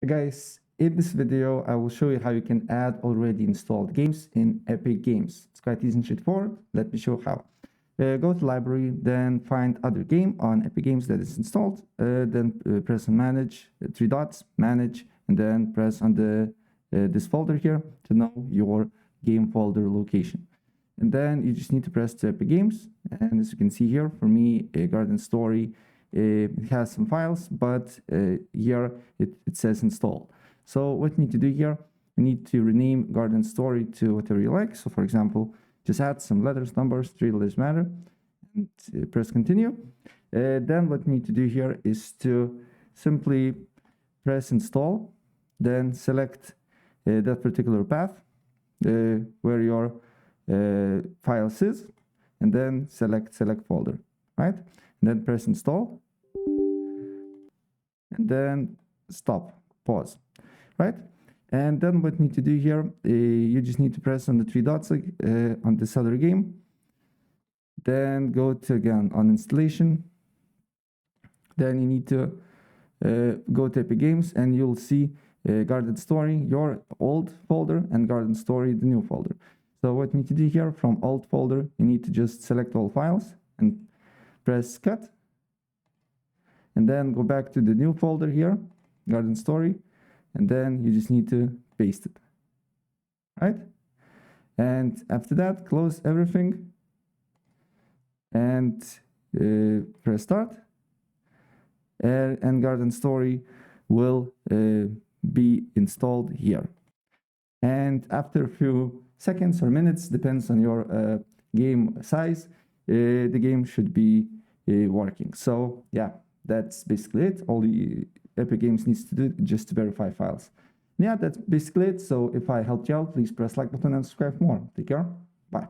Guys, in this video, I will show you how you can add already installed games in Epic Games. It's quite easy and straightforward. Let me show how. Go to library, then find other game on Epic Games that is installed. Then press on manage, three dots, manage, and then press on this folder here to know your game folder location. And then you just need to press to Epic Games. And as you can see here, for me, Garden Story, it has some files, but here it says install. So what you need to do here, you need to rename Garden Story to whatever you like. So for example, just add some letters, numbers, 3 letters matter, and press continue. Then what you need to do here is to simply press install, then select that particular path where your files is, and then select folder, right? And then press install, and then stop, pause, right? And then what you need to do here, you just need to press on the three dots on this other game. Then go to again on installation. Then you need to go to Epic Games, and you'll see Garden Story, your old folder, and Garden Story, the new folder. So what you need to do here, from old folder, you need to just select all files and press cut. And then go back to the new folder here, Garden Story, and then you just need to paste it, right? And after that, close everything and press start. And Garden Story will be installed here. And after a few seconds or minutes, depends on your game size, the game should be working. So yeah, that's basically it. All the Epic Games needs to do just to verify files. Yeah, that's basically it. So if I helped you out, please press like button and subscribe for more. Take care. Bye.